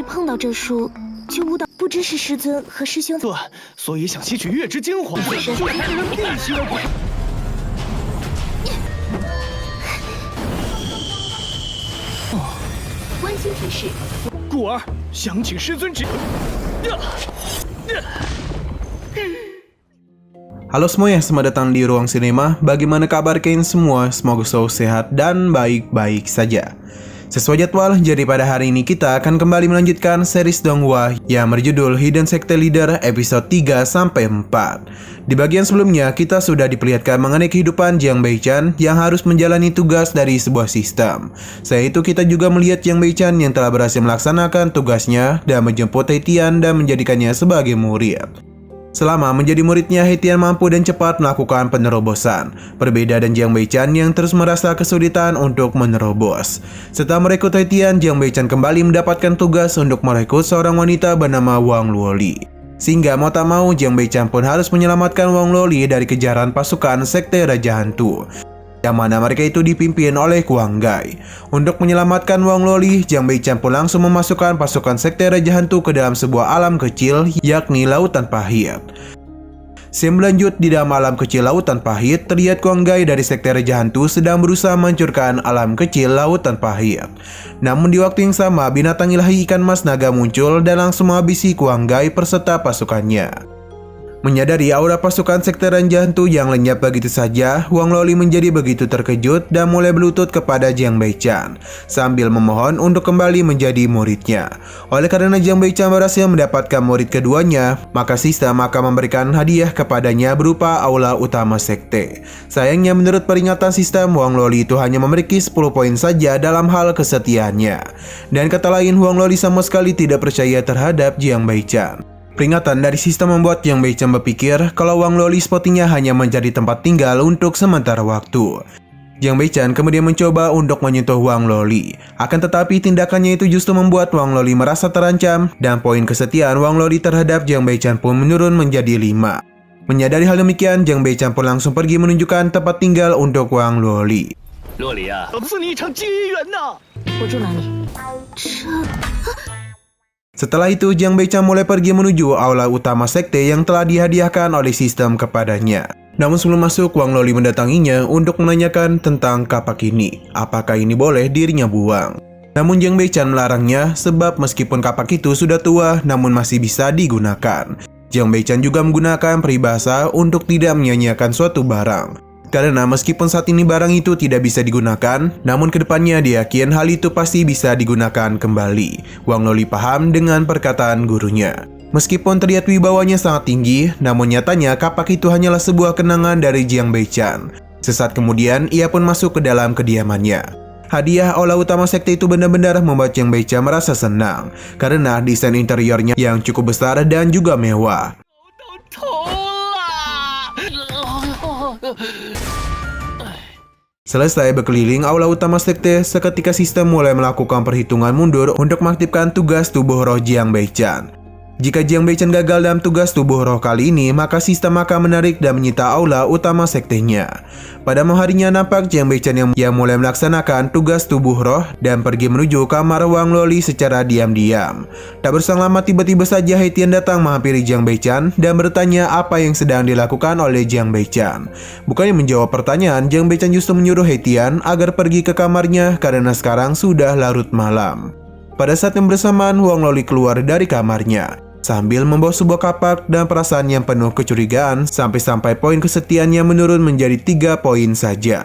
一碰到这书就悟到，不知是师尊和师兄所以想吸取月之精华，就是一个人必须的。温馨提示：故儿想请师尊指。Halo semuanya, selamat datang di Ruang Sinema. Bagaimana kabar kalian semua? Semoga selalu sehat dan baik-baik saja. Sesuai jadwal, jadi pada hari ini kita akan kembali melanjutkan series Donghua yang berjudul Hidden Sector Leader episode 3-4. Di bagian sebelumnya, kita sudah diperlihatkan mengenai kehidupan Jiang Beichan yang harus menjalani tugas dari sebuah sistem. Selain itu, kita juga melihat Jiang Beichan yang telah berhasil melaksanakan tugasnya dan menjemput Heitian dan menjadikannya sebagai murid. Selama menjadi muridnya, Heitian mampu dan cepat melakukan penerobosan. Berbeda dengan Jiang Beichan yang terus merasa kesulitan untuk menerobos. Setelah merekrut Heitian, Jiang Beichan kembali mendapatkan tugas untuk merekrut seorang wanita bernama Wang Luoli. Sehingga mau tak mau, Jiang Beichan pun harus menyelamatkan Wang Luoli dari kejaran pasukan Sekte Raja Hantu, yang mana mereka itu dipimpin oleh Kuang Gai. Untuk menyelamatkan Wang Luoli, Jiang Beichan pun langsung memasukkan pasukan Sekte Raja Hantu ke dalam sebuah alam kecil, yakni Lautan Pahit. Selanjut di dalam alam kecil Lautan Pahit, terlihat Kuang Gai dari Sekte Raja Hantu sedang berusaha menghancurkan alam kecil Lautan Pahit. Namun di waktu yang sama, binatang ilahi ikan mas naga muncul dan langsung menghabisi Kuang Gai berserta pasukannya. Menyadari aura pasukan Sekte Raja Hantu yang lenyap begitu saja, Wang Luoli menjadi begitu terkejut dan mulai berlutut kepada Jiang Beichan sambil memohon untuk kembali menjadi muridnya. Oleh karena Jiang Beichan berhasil mendapatkan murid keduanya, maka sistem akan memberikan hadiah kepadanya berupa aula utama sekte. Sayangnya menurut peringatan sistem, Wang Luoli itu hanya memiliki 10 poin saja dalam hal kesetiaannya. Dan kata lain, Wang Luoli sama sekali tidak percaya terhadap Jiang Beichan. Peringatan dari sistem membuat Jiang Beichan berpikir kalau Wang Luoli sepertinya hanya menjadi tempat tinggal untuk sementara waktu. Jiang Beichan kemudian mencoba untuk menyentuh Wang Luoli. Akan tetapi tindakannya itu justru membuat Wang Luoli merasa terancam dan poin kesetiaan Wang Luoli terhadap Jiang Beichan pun menurun menjadi 5. Menyadari hal demikian, Jiang Beichan pun langsung pergi menunjukkan tempat tinggal untuk Wang Luoli. Luoli啊，赐你一场机缘呐！我住哪里？Setelah itu, Jiang Beichan mulai pergi menuju aula utama sekte yang telah dihadiahkan oleh sistem kepadanya. Namun sebelum masuk, Wang Luoli mendatanginya untuk menanyakan tentang kapak ini. Apakah ini boleh dirinya buang? Namun Jiang Beichan melarangnya sebab meskipun kapak itu sudah tua, namun masih bisa digunakan. Jiang Beichan juga menggunakan peribahasa untuk tidak menyanyiakan suatu barang. Karena meskipun saat ini barang itu tidak bisa digunakan, namun kedepannya dia yakin hal itu pasti bisa digunakan kembali. Wang Luoli paham dengan perkataan gurunya. Meskipun terlihat wibawanya sangat tinggi, namun nyatanya kapak itu hanyalah sebuah kenangan dari Jiang Beichan. Sesaat kemudian, ia pun masuk ke dalam kediamannya. Hadiah aula utama sekte itu benar-benar membuat Jiang Beichan merasa senang, karena desain interiornya yang cukup besar dan juga mewah. Selesai berkeliling aula utama sekte, seketika sistem mulai melakukan perhitungan mundur untuk mengaktifkan tugas tubuh roh Jiang Beichan. Jika Jiang Beichan gagal dalam tugas tubuh roh kali ini, maka sistem akan menarik dan menyita aula utama sektenya. Pada malam harinya, nampak Jiang Beichan yang mulai melaksanakan tugas tubuh roh dan pergi menuju kamar Wang Luoli secara diam-diam. Tak berselang lama, tiba-tiba saja Heitian datang menghampiri Jiang Beichan dan bertanya apa yang sedang dilakukan oleh Jiang Beichan. Bukannya menjawab pertanyaan, Jiang Beichan justru menyuruh Heitian agar pergi ke kamarnya karena sekarang sudah larut malam. Pada saat yang bersamaan, Wang Luoli keluar dari kamarnya sambil membawa sebuah kapak dan perasaan yang penuh kecurigaan sampai poin kesetiaannya menurun menjadi 3 poin saja.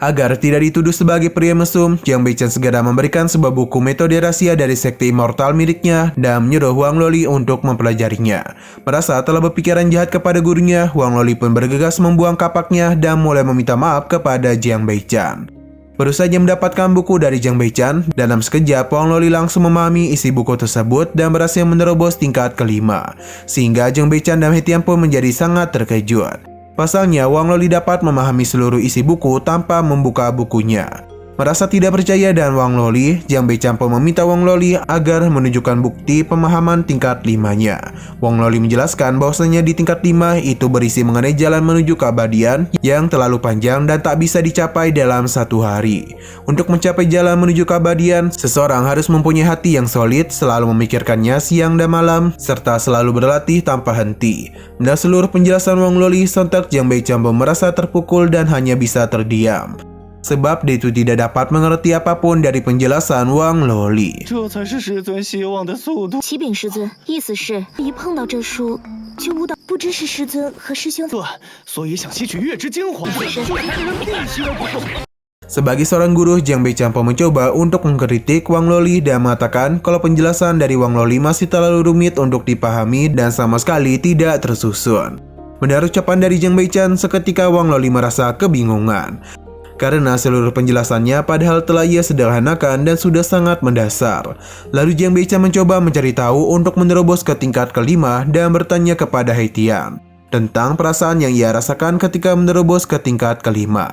Agar tidak dituduh sebagai pria mesum, Jiang Beichan segera memberikan sebuah buku metode rahasia dari sekte immortal miliknya dan menyuruh Wang Luoli untuk mempelajarinya. Merasa telah berpikiran jahat kepada gurunya, Wang Luoli pun bergegas membuang kapaknya dan mulai meminta maaf kepada Jiang Beichan. Baru saja mendapatkan buku dari Jiang Beichan, dalam sekejap Wang Luoli langsung memahami isi buku tersebut dan berhasil menerobos tingkat kelima. Sehingga Jiang Beichan dan Heitian pun menjadi sangat terkejut. Pasalnya, Wang Luoli dapat memahami seluruh isi buku tanpa membuka bukunya. Merasa tidak percaya dan Wang Loli, Jiang Beichan pun meminta Wang Loli agar menunjukkan bukti pemahaman tingkat 5-nya. Wang Loli menjelaskan bahwasanya di tingkat 5 itu berisi mengenai jalan menuju keabadian yang terlalu panjang dan tak bisa dicapai dalam satu hari. Untuk mencapai jalan menuju keabadian, seseorang harus mempunyai hati yang solid, selalu memikirkannya siang dan malam, serta selalu berlatih tanpa henti. Mendengar seluruh penjelasan Wang Loli, sontak Jiang Beichan pun merasa terpukul dan hanya bisa terdiam. Sebab dia itu tidak dapat mengerti apapun dari penjelasan Wang Loli. 这才是师尊希望的速度。启禀师尊，意思是一碰到这书就悟到，不知是师尊和师兄。对，所以想吸取月之精华，就才人必须而不可。 Sebagai seorang guru, Jiang Beichan pun mencoba untuk mengkritik Wang Loli dan mengatakan kalau penjelasan dari Wang Loli masih terlalu rumit untuk dipahami dan sama sekali tidak tersusun. Mendengar ucapan dari Jiang Beichan, seketika Wang Loli merasa kebingungan. Karena seluruh penjelasannya padahal telah ia sederhanakan dan sudah sangat mendasar. Lalu Jiang Beichan mencoba mencari tahu untuk menerobos ke tingkat kelima dan bertanya kepada Haitian tentang perasaan yang ia rasakan ketika menerobos ke tingkat kelima.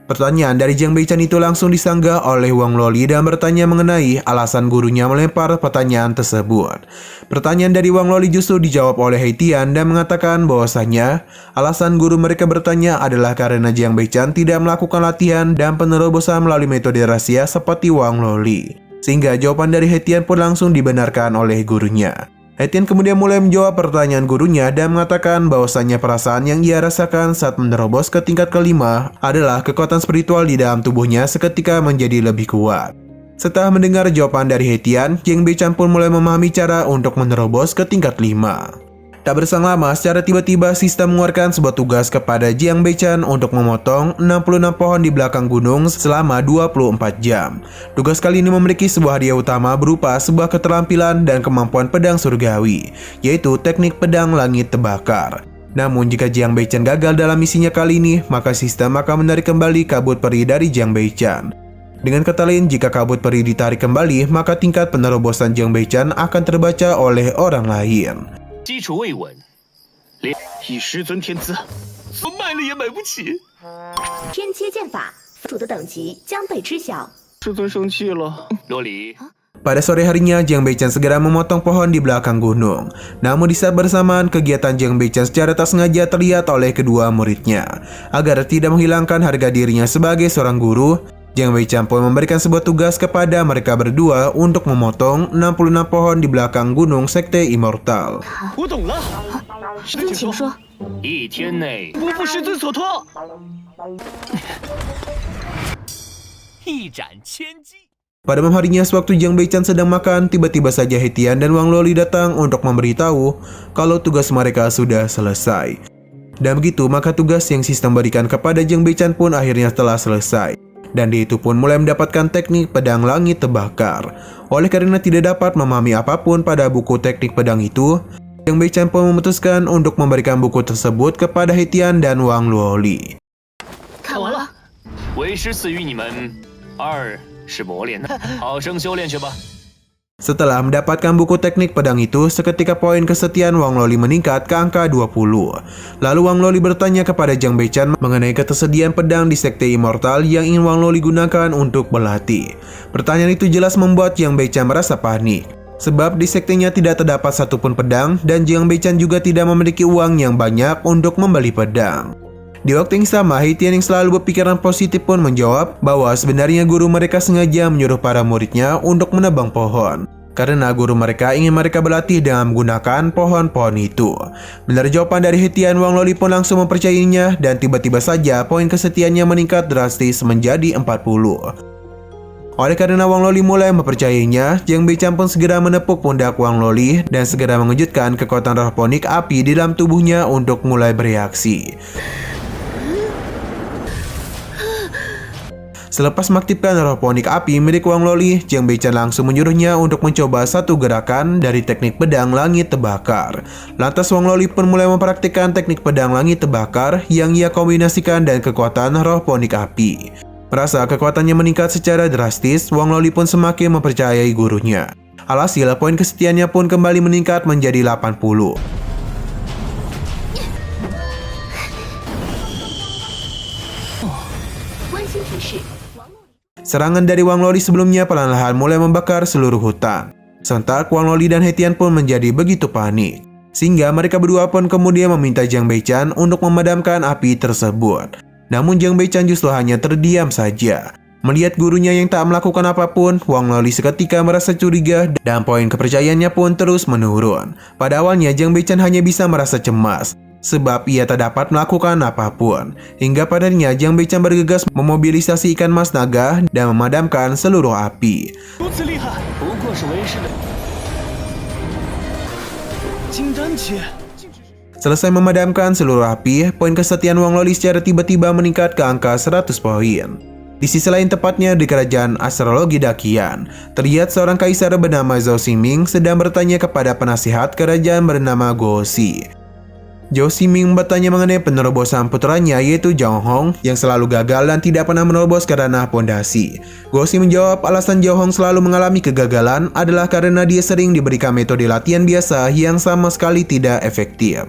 Pertanyaan dari Jiang Beichan itu langsung disanggah oleh Wang Loli dan bertanya mengenai alasan gurunya melempar pertanyaan tersebut. Pertanyaan dari Wang Loli justru dijawab oleh Haitian dan mengatakan bahwasanya alasan guru mereka bertanya adalah karena Jiang Beichan tidak melakukan latihan dan penerobosan melalui metode rahasia seperti Wang Loli. Sehingga jawaban dari Haitian pun langsung dibenarkan oleh gurunya. Haitian kemudian mulai menjawab pertanyaan gurunya dan mengatakan bahwasannya perasaan yang ia rasakan saat menerobos ke tingkat kelima adalah kekuatan spiritual di dalam tubuhnya seketika menjadi lebih kuat. Setelah mendengar jawaban dari Haitian, Jiang Beichan pun mulai memahami cara untuk menerobos ke tingkat 5. Tak berselang lama, secara tiba-tiba sistem mengeluarkan sebuah tugas kepada Jiang Beichan untuk memotong 66 pohon di belakang gunung selama 24 jam. Tugas kali ini memiliki sebuah hadiah utama berupa sebuah keterampilan dan kemampuan pedang surgawi, yaitu teknik pedang langit terbakar. Namun jika Jiang Beichan gagal dalam misinya kali ini, maka sistem akan menarik kembali kabut peri dari Jiang Beichan. Dengan kata lain, jika kabut peri ditarik kembali, maka tingkat penerobosan Jiang Beichan akan terbaca oleh orang lain. 基础未稳，连以师尊天资，我卖了也买不起。天切剑法主的等级将被知晓。师尊生气了，罗里。 Pada sore harinya, Jiang Beichan segera memotong pohon di belakang gunung. Namun di saat bersamaan, kegiatan Jiang Beichan secara tak sengaja terlihat oleh kedua muridnya. Agar tidak menghilangkan harga dirinya sebagai seorang guru, Jiang Beichan pun memberikan sebuah tugas kepada mereka berdua untuk memotong 66 pohon di belakang gunung Sekte Immortal. 我懂了，师尊请说。一天内不负师尊所托。一斩千机。 Pada malam harinya, sewaktu Jiang Beichan sedang makan, tiba-tiba saja Haitian dan Wang Loli datang untuk memberitahu kalau tugas mereka sudah selesai. Dan begitu, maka tugas yang sistem berikan kepada Jiang Beichan pun akhirnya telah selesai. Dan dia itu pun mulai mendapatkan teknik pedang langit terbakar. Oleh karena tidak dapat memahami apapun pada buku teknik pedang itu, Jiang Beichan pun memutuskan untuk memberikan buku tersebut kepada Haitian dan Wang Loli. 看完了。为师赐予你们2是磨练，好生修炼去吧。 Setelah mendapatkan buku teknik pedang itu, seketika poin kesetiaan Wang Loli meningkat ke angka 20. Lalu Wang Loli bertanya kepada Jiang Beichan mengenai ketersediaan pedang di Sekte Immortal yang ingin Wang Loli gunakan untuk berlatih. Pertanyaan itu jelas membuat Jiang Beichan merasa panik. Sebab di sektenya tidak terdapat satupun pedang dan Jiang Beichan juga tidak memiliki uang yang banyak untuk membeli pedang. Di waktu yang sama, Haitian yang selalu berpikiran positif pun menjawab bahwa sebenarnya guru mereka sengaja menyuruh para muridnya untuk menebang pohon. Karena guru mereka ingin mereka berlatih dengan menggunakan pohon-pohon itu. Mendengar jawaban dari Haitian, Wang Loli pun langsung mempercayainya dan tiba-tiba saja poin kesetiaannya meningkat drastis menjadi 40. Oleh karena Wang Loli mulai mempercayainya, Jiang Beichan pun segera menepuk pundak Wang Loli dan segera mengejutkan kekuatan roh ponik api di dalam tubuhnya untuk mulai bereaksi. Selepas mengaktifkan roh ponik api milik Wang Loli, Jiang Beichan langsung menyuruhnya untuk mencoba satu gerakan dari teknik pedang langit terbakar. Lantas Wang Loli pun mulai mempraktikkan teknik pedang langit terbakar yang ia kombinasikan dengan kekuatan roh ponik api. Merasa kekuatannya meningkat secara drastis, Wang Loli pun semakin mempercayai gurunya. Alhasil, poin kesetiaannya pun kembali meningkat menjadi 80. Serangan dari Wang Loli sebelumnya perlahan-lahan mulai membakar seluruh hutan. Sontak Wang Loli dan He Tian pun menjadi begitu panik, sehingga mereka berdua pun kemudian meminta Jiang Beichan untuk memadamkan api tersebut. Namun Jiang Beichan justru hanya terdiam saja. Melihat gurunya yang tak melakukan apapun, Wang Loli seketika merasa curiga dan poin kepercayaannya pun terus menurun. Pada awalnya Jiang Beichan hanya bisa merasa cemas, sebab ia tak dapat melakukan apapun. Hingga padanya Jiang Beichan bergegas memobilisasi ikan mas naga dan memadamkan seluruh api. Selesai memadamkan seluruh api, poin kesetiaan Wang Loli secara tiba-tiba meningkat ke angka 100 poin. Di sisi lain, tepatnya di kerajaan astrologi Daqian, terlihat seorang kaisar bernama Zhao Ximing sedang bertanya kepada penasihat kerajaan bernama Guo Xi. Zhao Ximing bertanya mengenai penerobosan putranya yaitu Zhao Hong yang selalu gagal dan tidak pernah menerobos ke ranah pondasi. Guo Xi menjawab alasan Zhao Hong selalu mengalami kegagalan adalah karena dia sering diberikan metode latihan biasa yang sama sekali tidak efektif.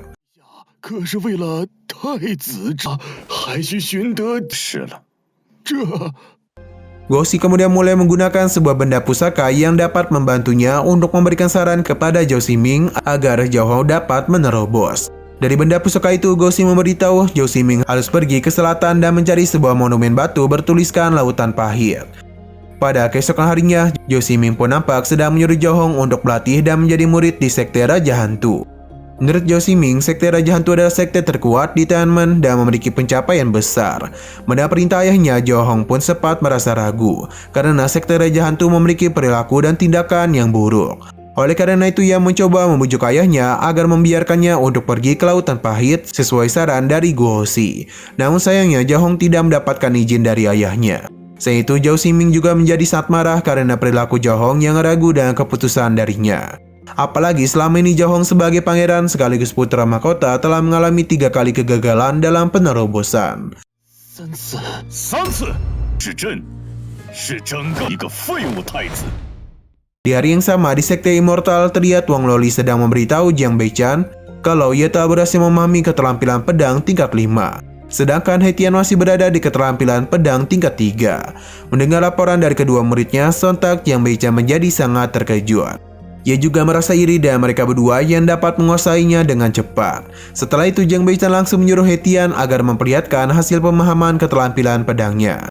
Guo Xi kemudian mulai menggunakan sebuah benda pusaka yang dapat membantunya untuk memberikan saran kepada Zhao Ximing agar Zhao Hong dapat menerobos. Dari benda pusaka itu, Guo Xi memberitahu Zhao Ximing harus pergi ke selatan dan mencari sebuah monumen batu bertuliskan Lautan Pahit. Pada keesokan harinya, Zhao Ximing pun nampak sedang menyuruh Zhao Hong untuk berlatih dan menjadi murid di Sekte Raja Hantu. Menurut Zhao Ximing, Sekte Raja Hantu adalah sekte terkuat di Tianmen dan memiliki pencapaian besar. Mendapat perintah ayahnya, Zhao Hong pun sempat merasa ragu karena Sekte Raja Hantu memiliki perilaku dan tindakan yang buruk. Oleh karena itu, ia mencoba membujuk ayahnya agar membiarkannya untuk pergi ke Lautan Pahit sesuai saran dari Guo Xi. Namun sayangnya, Zhao Hong tidak mendapatkan izin dari ayahnya. Selain itu, Zhao Ximing juga menjadi sangat marah karena perilaku Zhao Hong yang ragu dengan keputusan darinya. Apalagi selama ini Zhao Hong sebagai pangeran sekaligus putra mahkota telah mengalami 3 kali kegagalan dalam penerobosan. Di hari yang sama, di Sekte Immortal terlihat Wang Loli sedang memberitahu Jiang Beichan kalau ia telah berhasil memahami keterampilan pedang tingkat 5. Sedangkan He Tian masih berada di keterampilan pedang tingkat 3. Mendengar laporan dari kedua muridnya, sontak Jiang Beichan menjadi sangat terkejut. Ia juga merasa iri dan mereka berdua yang dapat menguasainya dengan cepat. Setelah itu, Jiang Beichan langsung menyuruh He Tian agar memperlihatkan hasil pemahaman keterampilan pedangnya.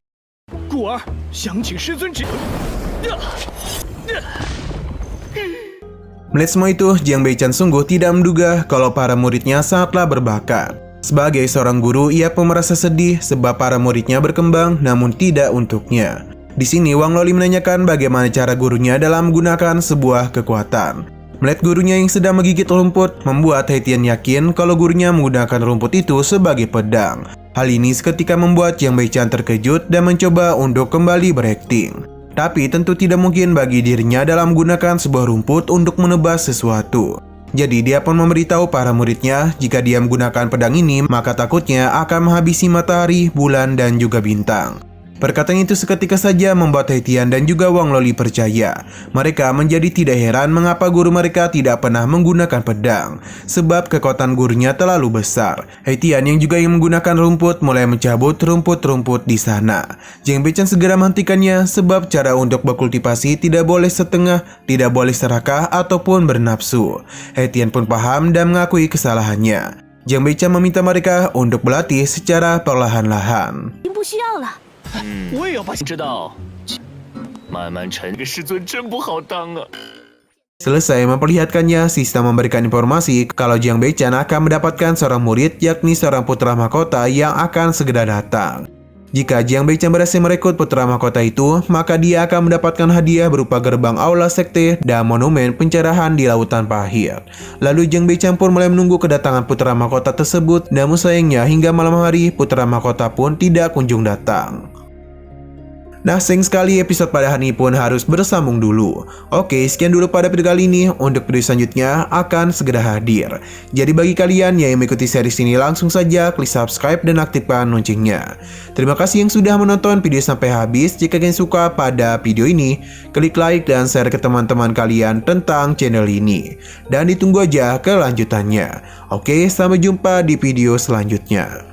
Melihat semua itu, Jiang Beichan sungguh tidak menduga kalau para muridnya sangatlah berbakat. Sebagai seorang guru, ia pun merasa sedih sebab para muridnya berkembang namun tidak untuknya. Di sini Wang Loli menanyakan bagaimana cara gurunya dalam menggunakan sebuah kekuatan. Melihat gurunya yang sedang menggigit rumput, membuat He Tian yakin kalau gurunya menggunakan rumput itu sebagai pedang. Hal ini seketika membuat Jiang Beichan terkejut dan mencoba untuk kembali berakting. Tapi tentu tidak mungkin bagi dirinya dalam menggunakan sebuah rumput untuk menebas sesuatu. Jadi dia pun memberitahu para muridnya jika dia menggunakan pedang ini maka takutnya akan menghabisi matahari, bulan, dan juga bintang. Perkataan itu seketika saja membuat He Tian dan juga Wang Loli percaya. Mereka menjadi tidak heran mengapa guru mereka tidak pernah menggunakan pedang, sebab kekuatan gurunya terlalu besar. He Tian yang juga ingin menggunakan rumput mulai mencabut rumput-rumput di sana. Jiang Beichan segera menghentikannya sebab cara untuk berkultivasi tidak boleh setengah, tidak boleh serakah ataupun bernafsu. He Tian pun paham dan mengakui kesalahannya. Jiang Beichan meminta mereka untuk berlatih secara perlahan-lahan. 不需要了。我也要把知道，慢慢沉，这个师尊真不好当啊。 Selesai memperlihatkannya, Sista memberikan informasi kalau Jiang Beichan akan mendapatkan seorang murid yakni seorang putra mahkota yang akan segera datang. Jika Jiang Beichan berhasil merekrut putra mahkota itu, maka dia akan mendapatkan hadiah berupa gerbang aula sekte dan monumen pencerahan di Lautan Pahit. Lalu Jiang Beichan pun mulai menunggu kedatangan putra mahkota tersebut, namun sayangnya hingga malam hari putra mahkota pun tidak kunjung datang. Nah, sayang sekali episode pada hari ini pun harus bersambung dulu. Oke, sekian dulu pada video kali ini. Untuk video selanjutnya akan segera hadir. Jadi bagi kalian yang mengikuti series ini, langsung saja klik subscribe dan aktifkan loncengnya. Terima kasih yang sudah menonton video sampai habis. Jika kalian suka pada video ini, klik like dan share ke teman-teman kalian tentang channel ini. Dan ditunggu aja kelanjutannya. Oke, sampai jumpa di video selanjutnya.